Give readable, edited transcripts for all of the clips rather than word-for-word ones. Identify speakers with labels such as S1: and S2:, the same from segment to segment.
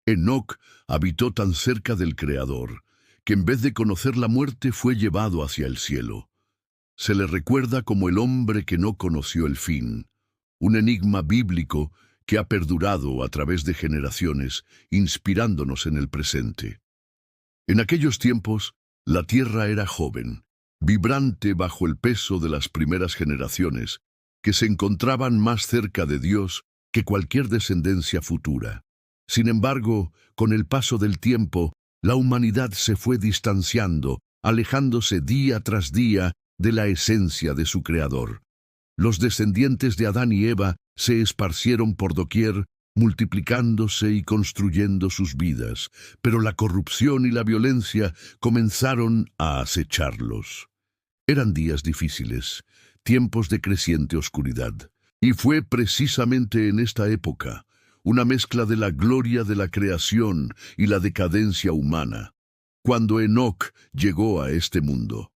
S1: Enoc habitó tan cerca del Creador, que en vez de conocer la muerte fue llevado hacia el cielo. Se le recuerda como el hombre que no conoció el fin, un enigma bíblico que ha perdurado a través de generaciones, inspirándonos en el presente. En aquellos tiempos, la tierra era joven, vibrante bajo el peso de las primeras generaciones, que se encontraban más cerca de Dios que cualquier descendencia futura. Sin embargo, con el paso del tiempo, la humanidad se fue distanciando, alejándose día tras día de la esencia de su Creador. Los descendientes de Adán y Eva se esparcieron por doquier, multiplicándose y construyendo sus vidas, pero la corrupción y la violencia comenzaron a acecharlos. Eran días difíciles, tiempos de creciente oscuridad, y fue precisamente en esta época, una mezcla de la gloria de la creación y la decadencia humana, cuando Enoc llegó a este mundo.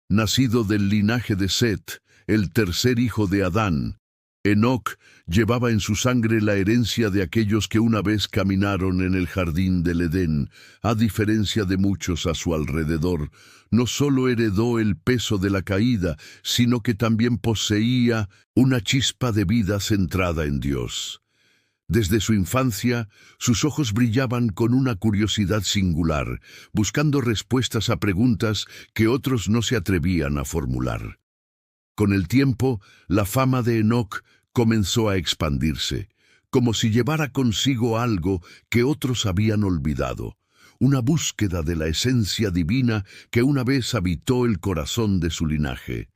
S1: Nacido del linaje de Set, el tercer hijo de Adán, Enoc llevaba en su sangre la herencia de aquellos que una vez caminaron en el jardín del Edén. A diferencia de muchos a su alrededor, no solo heredó el peso de la caída, sino que también poseía una chispa de vida centrada en Dios. Desde su infancia, sus ojos brillaban con una curiosidad singular, buscando respuestas a preguntas que otros no se atrevían a formular. Con el tiempo, la fama de Enoc comenzó a expandirse, como si llevara consigo algo que otros habían olvidado, una búsqueda de la esencia divina que una vez habitó el corazón de su linaje.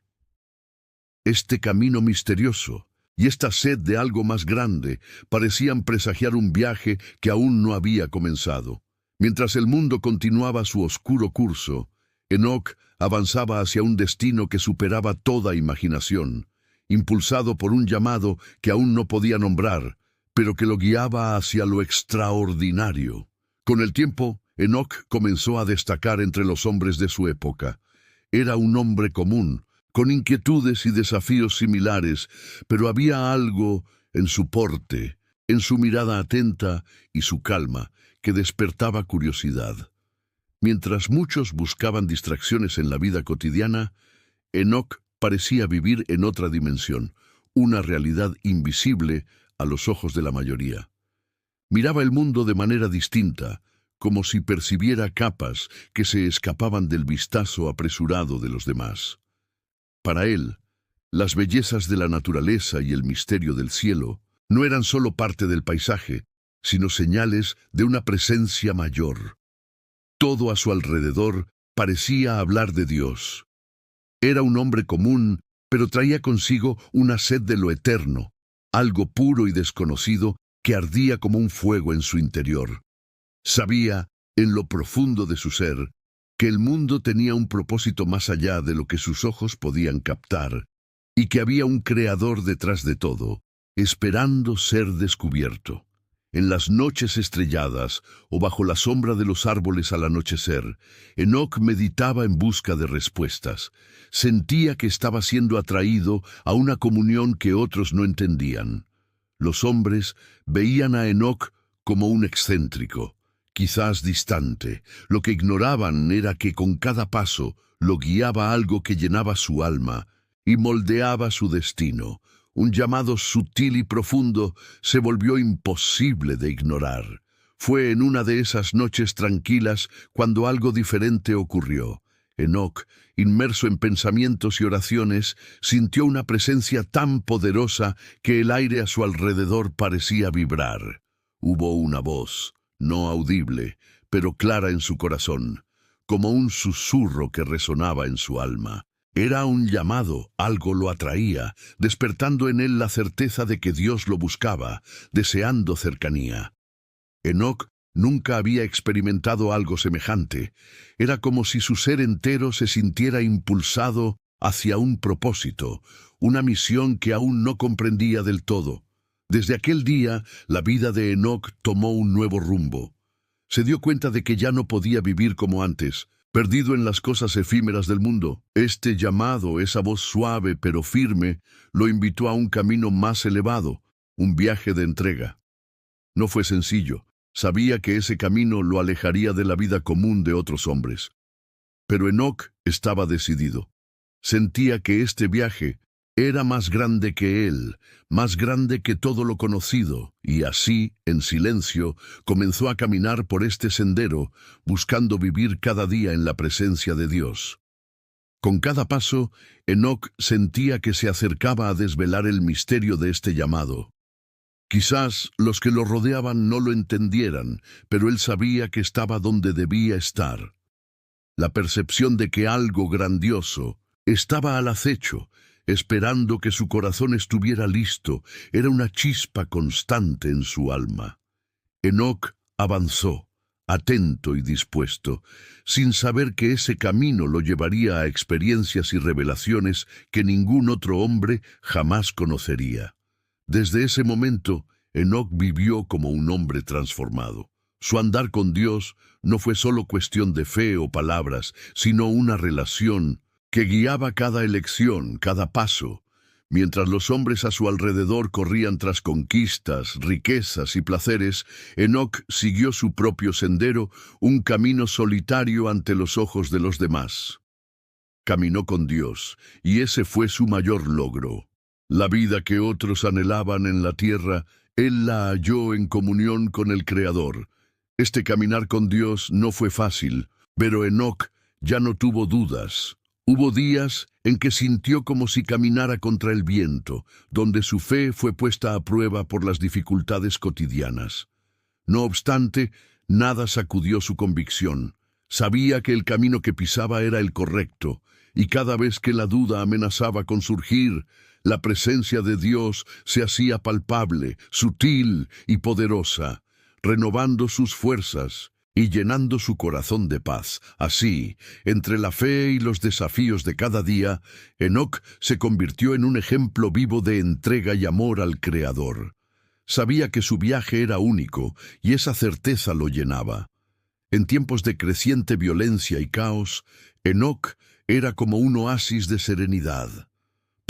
S1: Este camino misterioso y esta sed de algo más grande parecían presagiar un viaje que aún no había comenzado. Mientras el mundo continuaba su oscuro curso, Enoc avanzaba hacia un destino que superaba toda imaginación, impulsado por un llamado que aún no podía nombrar, pero que lo guiaba hacia lo extraordinario. Con el tiempo, Enoc comenzó a destacar entre los hombres de su época. Era un hombre común, con inquietudes y desafíos similares, pero había algo en su porte, en su mirada atenta y su calma, que despertaba curiosidad. Mientras muchos buscaban distracciones en la vida cotidiana, Enoc parecía vivir en otra dimensión, una realidad invisible a los ojos de la mayoría. Miraba el mundo de manera distinta, como si percibiera capas que se escapaban del vistazo apresurado de los demás. Para él, las bellezas de la naturaleza y el misterio del cielo no eran solo parte del paisaje, sino señales de una presencia mayor. Todo a su alrededor parecía hablar de Dios. Era un hombre común, pero traía consigo una sed de lo eterno, algo puro y desconocido que ardía como un fuego en su interior. Sabía, en lo profundo de su ser, que el mundo tenía un propósito más allá de lo que sus ojos podían captar, y que había un creador detrás de todo, esperando ser descubierto. En las noches estrelladas o bajo la sombra de los árboles al anochecer, Enoc meditaba en busca de respuestas. Sentía que estaba siendo atraído a una comunión que otros no entendían. Los hombres veían a Enoc como un excéntrico, quizás distante. Lo que ignoraban era que con cada paso lo guiaba algo que llenaba su alma y moldeaba su destino. Un llamado sutil y profundo se volvió imposible de ignorar. Fue en una de esas noches tranquilas cuando algo diferente ocurrió. Enoc, inmerso en pensamientos y oraciones, sintió una presencia tan poderosa que el aire a su alrededor parecía vibrar. Hubo una voz, no audible, pero clara en su corazón, como un susurro que resonaba en su alma. Era un llamado, algo lo atraía, despertando en él la certeza de que Dios lo buscaba, deseando cercanía. Enoc nunca había experimentado algo semejante. Era como si su ser entero se sintiera impulsado hacia un propósito, una misión que aún no comprendía del todo. Desde aquel día, la vida de Enoc tomó un nuevo rumbo. Se dio cuenta de que ya no podía vivir como antes, perdido en las cosas efímeras del mundo. Este llamado, esa voz suave pero firme, lo invitó a un camino más elevado, un viaje de entrega. No fue sencillo. Sabía que ese camino lo alejaría de la vida común de otros hombres. Pero Enoc estaba decidido. Sentía que este viaje era más grande que él, más grande que todo lo conocido, y así, en silencio, comenzó a caminar por este sendero, buscando vivir cada día en la presencia de Dios. Con cada paso, Enoc sentía que se acercaba a desvelar el misterio de este llamado. Quizás los que lo rodeaban no lo entendieran, pero él sabía que estaba donde debía estar. La percepción de que algo grandioso estaba al acecho, esperando que su corazón estuviera listo, era una chispa constante en su alma. Enoc avanzó, atento y dispuesto, sin saber que ese camino lo llevaría a experiencias y revelaciones que ningún otro hombre jamás conocería. Desde ese momento, Enoc vivió como un hombre transformado. Su andar con Dios no fue solo cuestión de fe o palabras, sino una relación que guiaba cada elección, cada paso. Mientras los hombres a su alrededor corrían tras conquistas, riquezas y placeres, Enoc siguió su propio sendero, un camino solitario ante los ojos de los demás. Caminó con Dios, y ese fue su mayor logro. La vida que otros anhelaban en la tierra, él la halló en comunión con el Creador. Este caminar con Dios no fue fácil, pero Enoc ya no tuvo dudas. Hubo días en que sintió como si caminara contra el viento, donde su fe fue puesta a prueba por las dificultades cotidianas. No obstante, nada sacudió su convicción. Sabía que el camino que pisaba era el correcto, y cada vez que la duda amenazaba con surgir, la presencia de Dios se hacía palpable, sutil y poderosa, renovando sus fuerzas y llenando su corazón de paz. Así, entre la fe y los desafíos de cada día, Enoc se convirtió en un ejemplo vivo de entrega y amor al Creador. Sabía que su viaje era único, y esa certeza lo llenaba. En tiempos de creciente violencia y caos, Enoc era como un oasis de serenidad.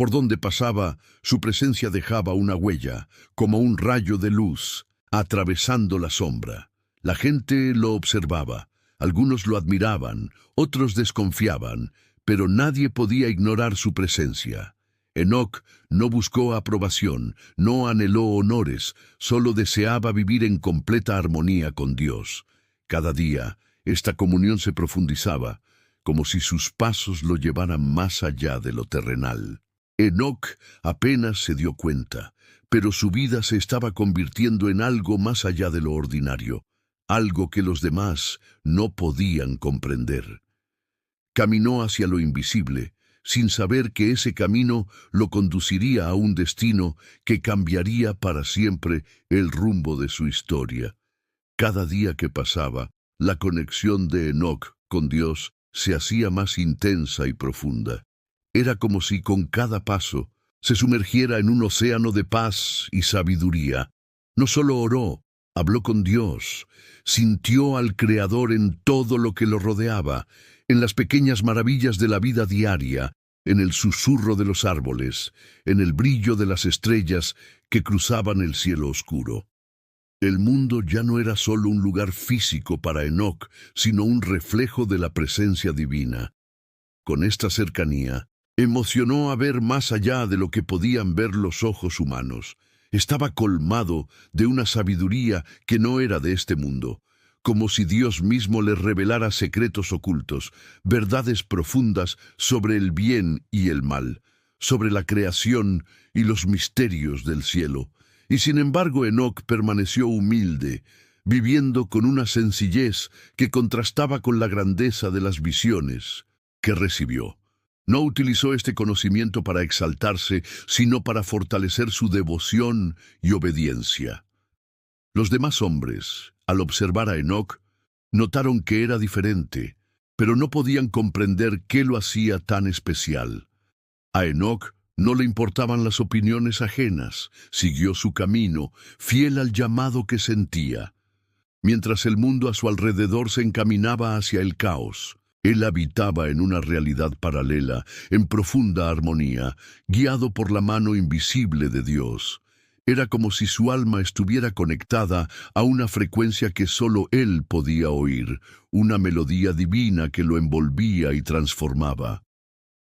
S1: Por donde pasaba, su presencia dejaba una huella, como un rayo de luz, atravesando la sombra. La gente lo observaba, algunos lo admiraban, otros desconfiaban, pero nadie podía ignorar su presencia. Enoc no buscó aprobación, no anheló honores, solo deseaba vivir en completa armonía con Dios. Cada día, esta comunión se profundizaba, como si sus pasos lo llevaran más allá de lo terrenal. Enoc apenas se dio cuenta, pero su vida se estaba convirtiendo en algo más allá de lo ordinario, algo que los demás no podían comprender. Caminó hacia lo invisible, sin saber que ese camino lo conduciría a un destino que cambiaría para siempre el rumbo de su historia. Cada día que pasaba, la conexión de Enoc con Dios se hacía más intensa y profunda. Era como si con cada paso se sumergiera en un océano de paz y sabiduría. No solo oró, habló con Dios, sintió al Creador en todo lo que lo rodeaba, en las pequeñas maravillas de la vida diaria, en el susurro de los árboles, en el brillo de las estrellas que cruzaban el cielo oscuro. El mundo ya no era solo un lugar físico para Enoc, sino un reflejo de la presencia divina. Con esta cercanía, emocionó a ver más allá de lo que podían ver los ojos humanos. Estaba colmado de una sabiduría que no era de este mundo, como si Dios mismo le revelara secretos ocultos, verdades profundas sobre el bien y el mal, sobre la creación y los misterios del cielo. Y sin embargo Enoc permaneció humilde, viviendo con una sencillez que contrastaba con la grandeza de las visiones que recibió. No utilizó este conocimiento para exaltarse, sino para fortalecer su devoción y obediencia. Los demás hombres, al observar a Enoc, notaron que era diferente, pero no podían comprender qué lo hacía tan especial. A Enoc no le importaban las opiniones ajenas, siguió su camino, fiel al llamado que sentía. Mientras el mundo a su alrededor se encaminaba hacia el caos, él habitaba en una realidad paralela, en profunda armonía, guiado por la mano invisible de Dios. Era como si su alma estuviera conectada a una frecuencia que solo él podía oír, una melodía divina que lo envolvía y transformaba.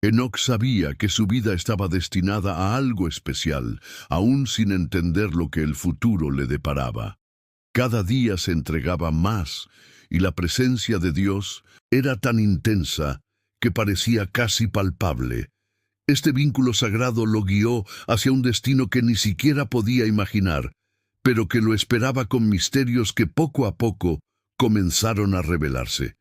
S1: Enoc sabía que su vida estaba destinada a algo especial, aún sin entender lo que el futuro le deparaba. Cada día se entregaba más, y la presencia de Dios era tan intensa que parecía casi palpable. Este vínculo sagrado lo guió hacia un destino que ni siquiera podía imaginar, pero que lo esperaba con misterios que poco a poco comenzaron a revelarse.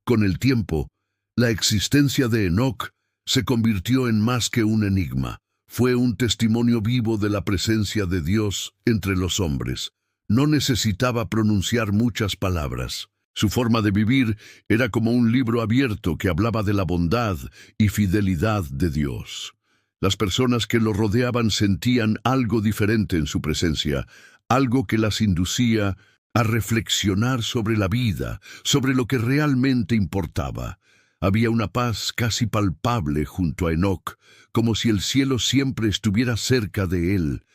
S1: Con el tiempo, la existencia de Enoc se convirtió en más que un enigma. Fue un testimonio vivo de la presencia de Dios entre los hombres. No necesitaba pronunciar muchas palabras. Su forma de vivir era como un libro abierto que hablaba de la bondad y fidelidad de Dios. Las personas que lo rodeaban sentían algo diferente en su presencia, algo que las inducía a reflexionar sobre la vida, sobre lo que realmente importaba. Había una paz casi palpable junto a Enoc, como si el cielo siempre estuviera cerca de él.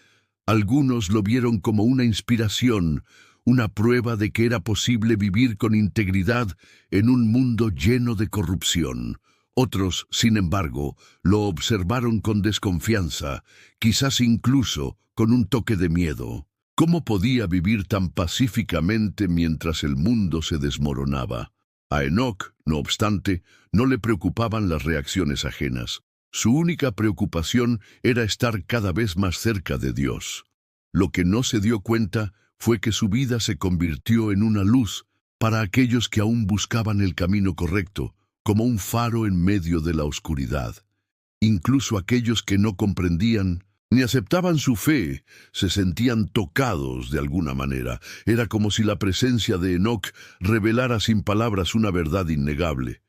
S1: Algunos lo vieron como una inspiración, una prueba de que era posible vivir con integridad en un mundo lleno de corrupción. Otros, sin embargo, lo observaron con desconfianza, quizás incluso con un toque de miedo. ¿Cómo podía vivir tan pacíficamente mientras el mundo se desmoronaba? A Enoc, no obstante, no le preocupaban las reacciones ajenas. Su única preocupación era estar cada vez más cerca de Dios. Lo que no se dio cuenta fue que su vida se convirtió en una luz para aquellos que aún buscaban el camino correcto, como un faro en medio de la oscuridad. Incluso aquellos que no comprendían ni aceptaban su fe se sentían tocados de alguna manera. Era como si la presencia de Enoc revelara sin palabras una verdad innegable.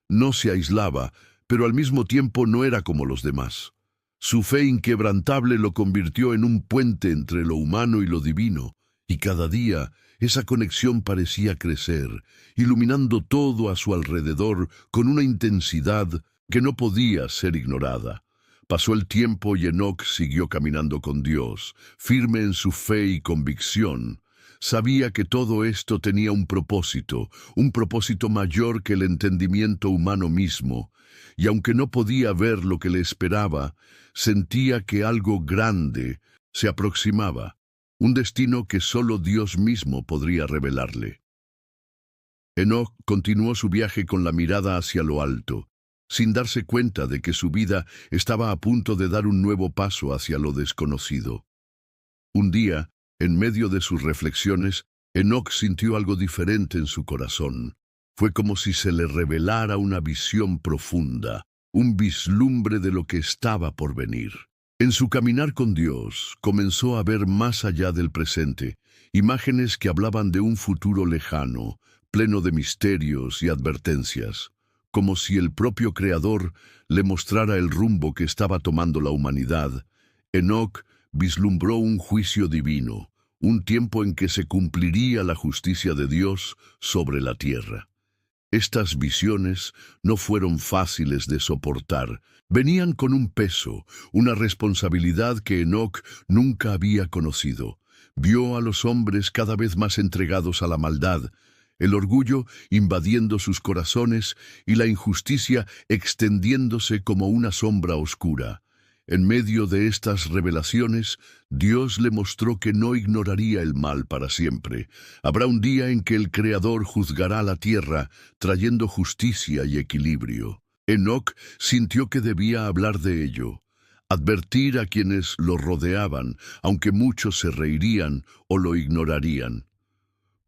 S1: No se aislaba, pero al mismo tiempo no era como los demás. Su fe inquebrantable lo convirtió en un puente entre lo humano y lo divino, y cada día esa conexión parecía crecer, iluminando todo a su alrededor con una intensidad que no podía ser ignorada. Pasó el tiempo y Enoc siguió caminando con Dios, firme en su fe y convicción. Sabía que todo esto tenía un propósito mayor que el entendimiento humano mismo, y aunque no podía ver lo que le esperaba, sentía que algo grande se aproximaba, un destino que solo Dios mismo podría revelarle. Enoc continuó su viaje con la mirada hacia lo alto, sin darse cuenta de que su vida estaba a punto de dar un nuevo paso hacia lo desconocido. Un día, en medio de sus reflexiones, Enoc sintió algo diferente en su corazón. Fue como si se le revelara una visión profunda, un vislumbre de lo que estaba por venir. En su caminar con Dios, comenzó a ver más allá del presente, imágenes que hablaban de un futuro lejano, pleno de misterios y advertencias, como si el propio Creador le mostrara el rumbo que estaba tomando la humanidad. Enoc vislumbró un juicio divino, un tiempo en que se cumpliría la justicia de Dios sobre la tierra. Estas visiones no fueron fáciles de soportar. Venían con un peso, una responsabilidad que Enoc nunca había conocido. Vio a los hombres cada vez más entregados a la maldad, el orgullo invadiendo sus corazones y la injusticia extendiéndose como una sombra oscura. En medio de estas revelaciones, Dios le mostró que no ignoraría el mal para siempre. Habrá un día en que el Creador juzgará la tierra, trayendo justicia y equilibrio. Enoc sintió que debía hablar de ello, advertir a quienes lo rodeaban, aunque muchos se reirían o lo ignorarían.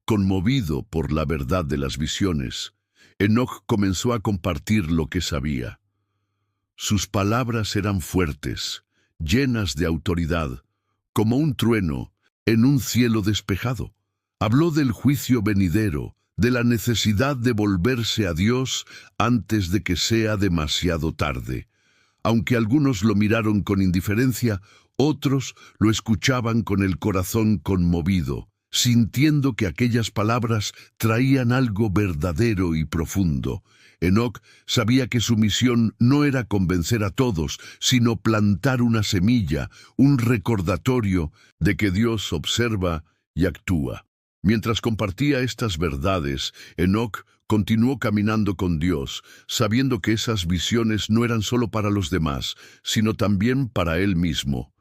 S1: Conmovido por la verdad de las visiones, Enoc comenzó a compartir lo que sabía. Sus palabras eran fuertes, llenas de autoridad, como un trueno en un cielo despejado. Habló del juicio venidero, de la necesidad de volverse a Dios antes de que sea demasiado tarde. Aunque algunos lo miraron con indiferencia, otros lo escuchaban con el corazón conmovido. sintiendo que aquellas palabras traían algo verdadero y profundo. Enoc sabía que su misión no era convencer a todos, sino plantar una semilla, un recordatorio de que Dios observa y actúa. Mientras compartía estas verdades, Enoc continuó caminando con Dios, sabiendo que esas visiones no eran solo para los demás, sino también para él mismo.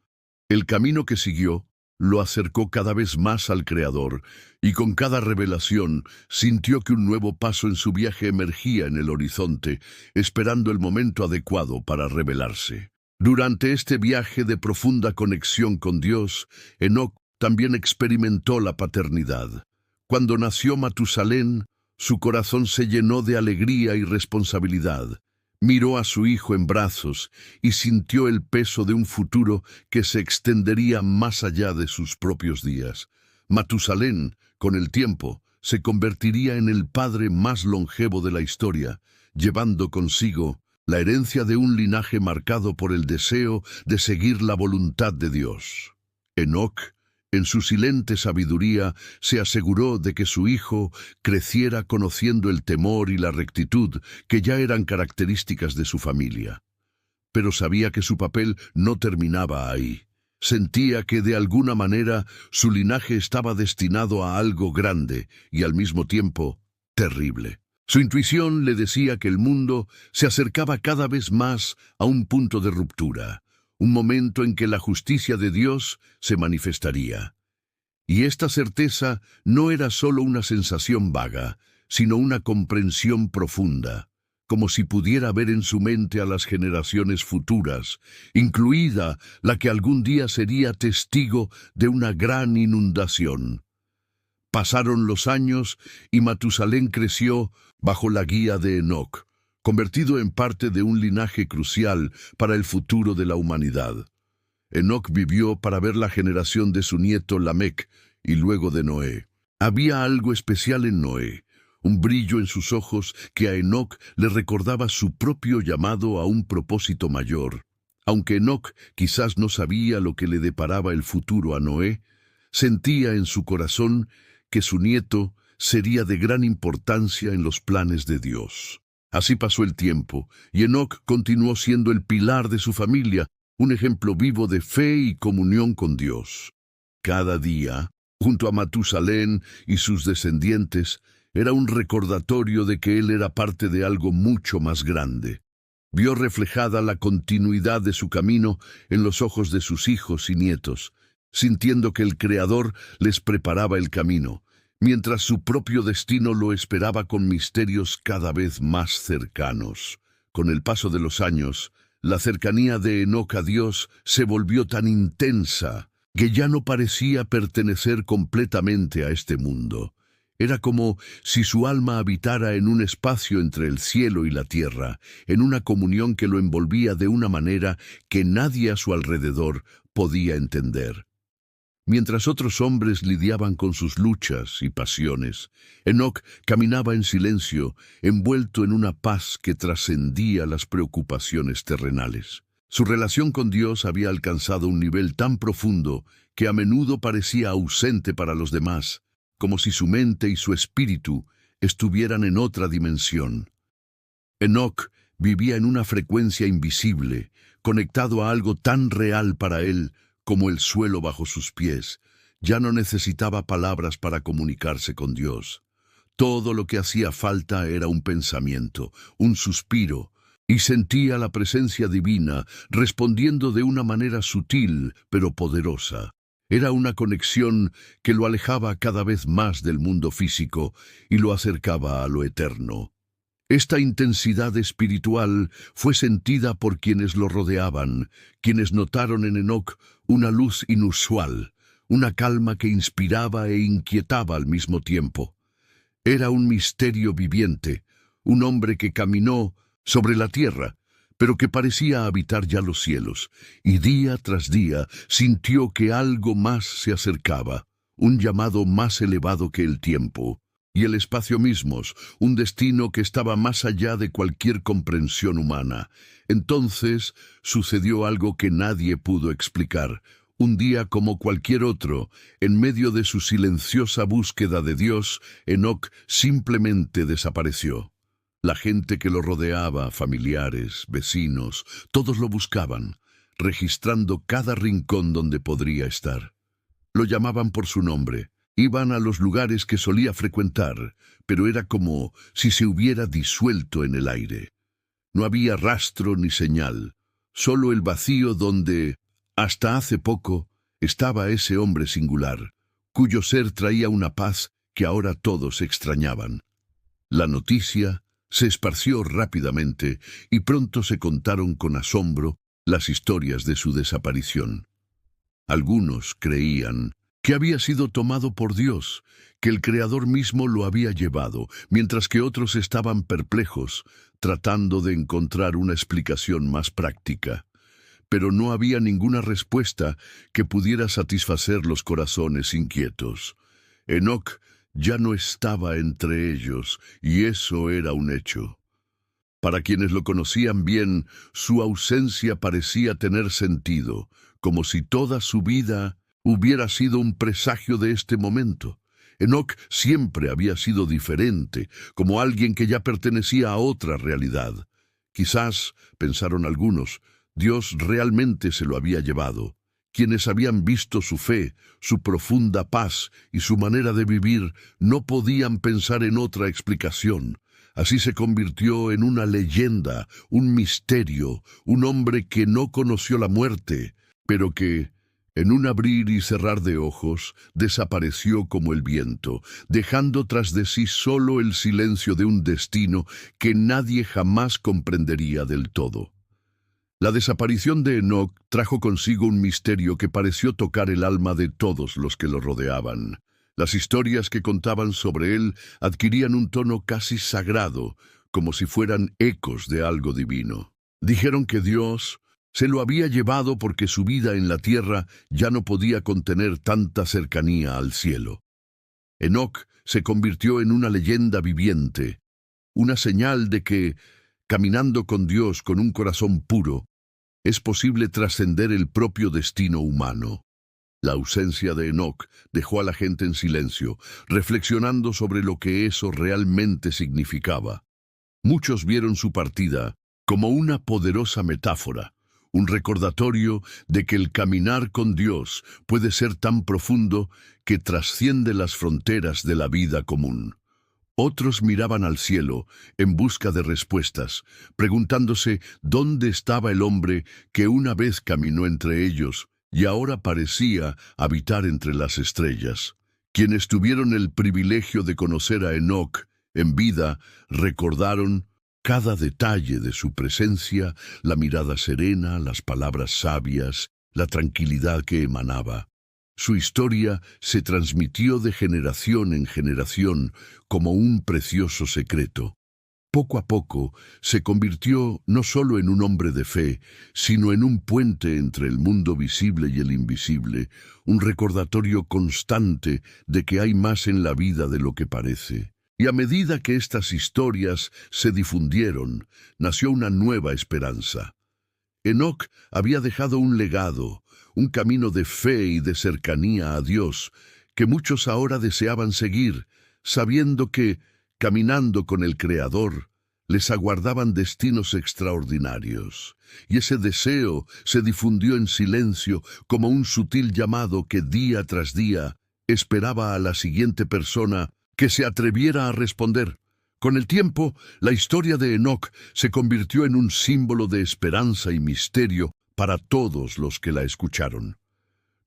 S1: El camino que siguió lo acercó cada vez más al Creador, y con cada revelación sintió que un nuevo paso en su viaje emergía en el horizonte, esperando el momento adecuado para revelarse. Durante este viaje de profunda conexión con Dios, Enoc también experimentó la paternidad. Cuando nació Matusalén, su corazón se llenó de alegría y responsabilidad. Miró a su hijo en brazos y sintió el peso de un futuro que se extendería más allá de sus propios días. Matusalén, con el tiempo, se convertiría en el padre más longevo de la historia, llevando consigo la herencia de un linaje marcado por el deseo de seguir la voluntad de Dios. Enoc, en su silente sabiduría, se aseguró de que su hijo creciera conociendo el temor y la rectitud que ya eran características de su familia. Pero sabía que su papel no terminaba ahí. Sentía que de alguna manera su linaje estaba destinado a algo grande y al mismo tiempo terrible. Su intuición le decía que el mundo se acercaba cada vez más a un punto de ruptura, un momento en que la justicia de Dios se manifestaría. Y esta certeza no era solo una sensación vaga, sino una comprensión profunda, como si pudiera ver en su mente a las generaciones futuras, incluida la que algún día sería testigo de una gran inundación. Pasaron los años y Matusalén creció bajo la guía de Enoc, convertido en parte de un linaje crucial para el futuro de la humanidad. Enoc vivió para ver la generación de su nieto Lamec y luego de Noé. Había algo especial en Noé, un brillo en sus ojos que a Enoc le recordaba su propio llamado a un propósito mayor. Aunque Enoc quizás no sabía lo que le deparaba el futuro a Noé, sentía en su corazón que su nieto sería de gran importancia en los planes de Dios. Así pasó el tiempo, y Enoc continuó siendo el pilar de su familia, un ejemplo vivo de fe y comunión con Dios. Cada día, junto a Matusalén y sus descendientes, era un recordatorio de que él era parte de algo mucho más grande. Vio reflejada la continuidad de su camino en los ojos de sus hijos y nietos, sintiendo que el Creador les preparaba el camino, mientras su propio destino lo esperaba con misterios cada vez más cercanos. Con el paso de los años, la cercanía de Enoc a Dios se volvió tan intensa que ya no parecía pertenecer completamente a este mundo. Era como si su alma habitara en un espacio entre el cielo y la tierra, en una comunión que lo envolvía de una manera que nadie a su alrededor podía entender. Mientras otros hombres lidiaban con sus luchas y pasiones, Enoc caminaba en silencio, envuelto en una paz que trascendía las preocupaciones terrenales. Su relación con Dios había alcanzado un nivel tan profundo que a menudo parecía ausente para los demás, como si su mente y su espíritu estuvieran en otra dimensión. Enoc vivía en una frecuencia invisible, conectado a algo tan real para él como el suelo bajo sus pies. Ya no necesitaba palabras para comunicarse con Dios. Todo lo que hacía falta era un pensamiento, un suspiro, y sentía la presencia divina respondiendo de una manera sutil pero poderosa. Era una conexión que lo alejaba cada vez más del mundo físico y lo acercaba a lo eterno. Esta intensidad espiritual fue sentida por quienes lo rodeaban, quienes notaron en Enoc una luz inusual, una calma que inspiraba e inquietaba al mismo tiempo. Era un misterio viviente, un hombre que caminó sobre la tierra, pero que parecía habitar ya los cielos, y día tras día sintió que algo más se acercaba, un llamado más elevado que el tiempo y el espacio mismos, un destino que estaba más allá de cualquier comprensión humana. Entonces sucedió algo que nadie pudo explicar, Un día como cualquier otro, en medio de su silenciosa búsqueda de Dios, Enoc simplemente desapareció. La gente que lo rodeaba, familiares, vecinos, todos lo buscaban, registrando cada rincón donde podría estar. Lo llamaban por su nombre, iban a los lugares que solía frecuentar, pero era como si se hubiera disuelto en el aire. No había rastro ni señal, solo el vacío donde, hasta hace poco, estaba ese hombre singular, cuyo ser traía una paz que ahora todos extrañaban. La noticia se esparció rápidamente y pronto se contaron con asombro las historias de su desaparición. Algunos creían que había sido tomado por Dios, que el Creador mismo lo había llevado, mientras que otros estaban perplejos, tratando de encontrar una explicación más práctica. Pero no había ninguna respuesta que pudiera satisfacer los corazones inquietos. Enoc ya no estaba entre ellos, y eso era un hecho. Para quienes lo conocían bien, su ausencia parecía tener sentido, como si toda su vida hubiera sido un presagio de este momento. Enoc siempre había sido diferente, como alguien que ya pertenecía a otra realidad. Quizás, pensaron algunos, Dios realmente se lo había llevado. Quienes habían visto su fe, su profunda paz y su manera de vivir no podían pensar en otra explicación. Así se convirtió en una leyenda, un misterio, un hombre que no conoció la muerte, pero que, en un abrir y cerrar de ojos, desapareció como el viento, dejando tras de sí solo el silencio de un destino que nadie jamás comprendería del todo. La desaparición de Enoc trajo consigo un misterio que pareció tocar el alma de todos los que lo rodeaban. Las historias que contaban sobre él adquirían un tono casi sagrado, como si fueran ecos de algo divino. Dijeron que Dios se lo había llevado porque su vida en la tierra ya no podía contener tanta cercanía al cielo. Enoc se convirtió en una leyenda viviente, una señal de que, caminando con Dios con un corazón puro, es posible trascender el propio destino humano. La ausencia de Enoc dejó a la gente en silencio, reflexionando sobre lo que eso realmente significaba. Muchos vieron su partida como una poderosa metáfora, un recordatorio de que el caminar con Dios puede ser tan profundo que trasciende las fronteras de la vida común. Otros miraban al cielo en busca de respuestas, preguntándose dónde estaba el hombre que una vez caminó entre ellos y ahora parecía habitar entre las estrellas. Quienes tuvieron el privilegio de conocer a Enoc en vida recordaron cada detalle de su presencia, la mirada serena, las palabras sabias, la tranquilidad que emanaba. Su historia se transmitió de generación en generación como un precioso secreto. Poco a poco se convirtió no solo en un hombre de fe, sino en un puente entre el mundo visible y el invisible, un recordatorio constante de que hay más en la vida de lo que parece. Y a medida que estas historias se difundieron, nació una nueva esperanza. Enoc había dejado un legado, un camino de fe y de cercanía a Dios, que muchos ahora deseaban seguir, sabiendo que, caminando con el Creador, les aguardaban destinos extraordinarios. Y ese deseo se difundió en silencio como un sutil llamado que día tras día esperaba a la siguiente persona que se atreviera a responder. Con el tiempo, la historia de Enoc se convirtió en un símbolo de esperanza y misterio para todos los que la escucharon.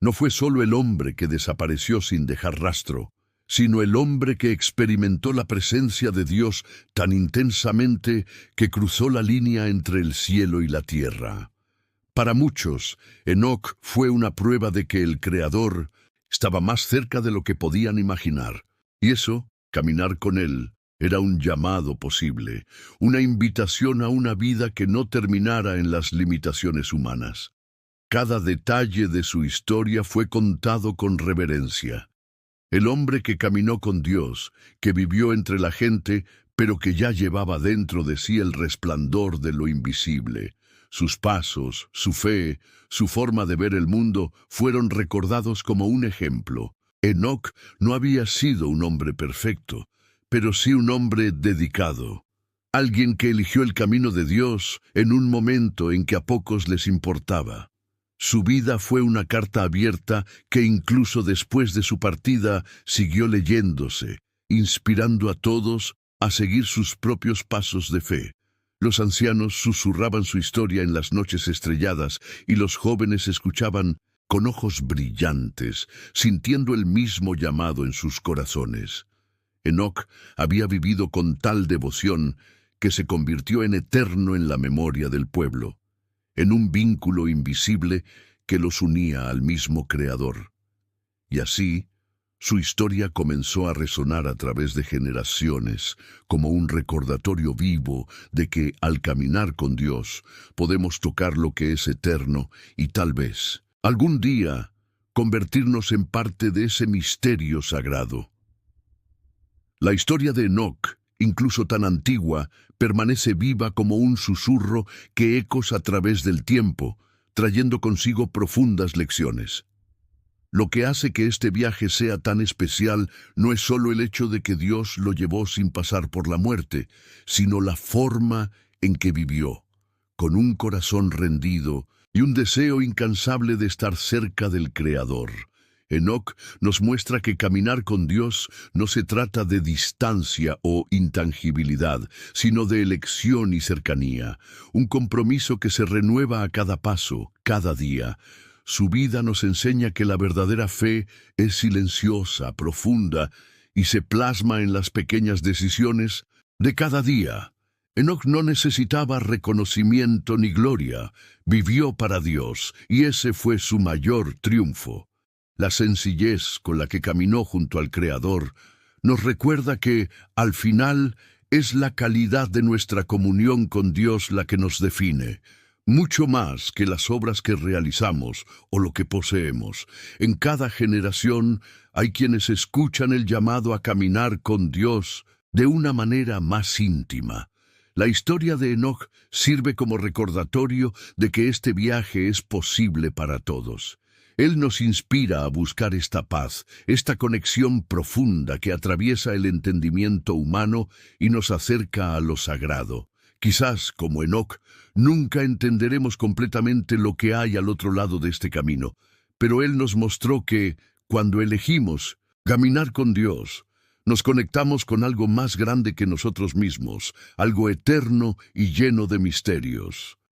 S1: No fue solo el hombre que desapareció sin dejar rastro, sino el hombre que experimentó la presencia de Dios tan intensamente que cruzó la línea entre el cielo y la tierra. Para muchos, Enoc fue una prueba de que el Creador estaba más cerca de lo que podían imaginar, y eso, caminar con él, era un llamado posible, una invitación a una vida que no terminara en las limitaciones humanas. Cada detalle de su historia fue contado con reverencia. El hombre que caminó con Dios, que vivió entre la gente, pero que ya llevaba dentro de sí el resplandor de lo invisible. Sus pasos, su fe, su forma de ver el mundo fueron recordados como un ejemplo. Enoc no había sido un hombre perfecto, pero sí un hombre dedicado. Alguien que eligió el camino de Dios en un momento en que a pocos les importaba. Su vida fue una carta abierta que incluso después de su partida siguió leyéndose, inspirando a todos a seguir sus propios pasos de fe. Los ancianos susurraban su historia en las noches estrelladas y los jóvenes escuchaban con ojos brillantes, sintiendo el mismo llamado en sus corazones. Enoc había vivido con tal devoción que se convirtió en eterno en la memoria del pueblo, en un vínculo invisible que los unía al mismo Creador. Y así, su historia comenzó a resonar a través de generaciones, como un recordatorio vivo de que, al caminar con Dios, podemos tocar lo que es eterno y tal vez, algún día, convertirnos en parte de ese misterio sagrado. La historia de Enoc, incluso tan antigua, permanece viva como un susurro que ecos a través del tiempo, trayendo consigo profundas lecciones. Lo que hace que este viaje sea tan especial no es solo el hecho de que Dios lo llevó sin pasar por la muerte, sino la forma en que vivió, con un corazón rendido y un deseo incansable de estar cerca del Creador. Enoc nos muestra que caminar con Dios no se trata de distancia o intangibilidad, sino de elección y cercanía, un compromiso que se renueva a cada paso, cada día. Su vida nos enseña que la verdadera fe es silenciosa, profunda, y se plasma en las pequeñas decisiones de cada día. Enoc no necesitaba reconocimiento ni gloria, vivió para Dios, y ese fue su mayor triunfo. La sencillez con la que caminó junto al Creador nos recuerda que, al final, es la calidad de nuestra comunión con Dios la que nos define, mucho más que las obras que realizamos o lo que poseemos. En cada generación hay quienes escuchan el llamado a caminar con Dios de una manera más íntima. La historia de Enoc sirve como recordatorio de que este viaje es posible para todos. Él nos inspira a buscar esta paz, esta conexión profunda que atraviesa el entendimiento humano y nos acerca a lo sagrado. Quizás, como Enoc, nunca entenderemos completamente lo que hay al otro lado de este camino, pero Él nos mostró que, cuando elegimos caminar con Dios, nos conectamos con algo más grande que nosotros mismos, algo eterno y lleno de misterios.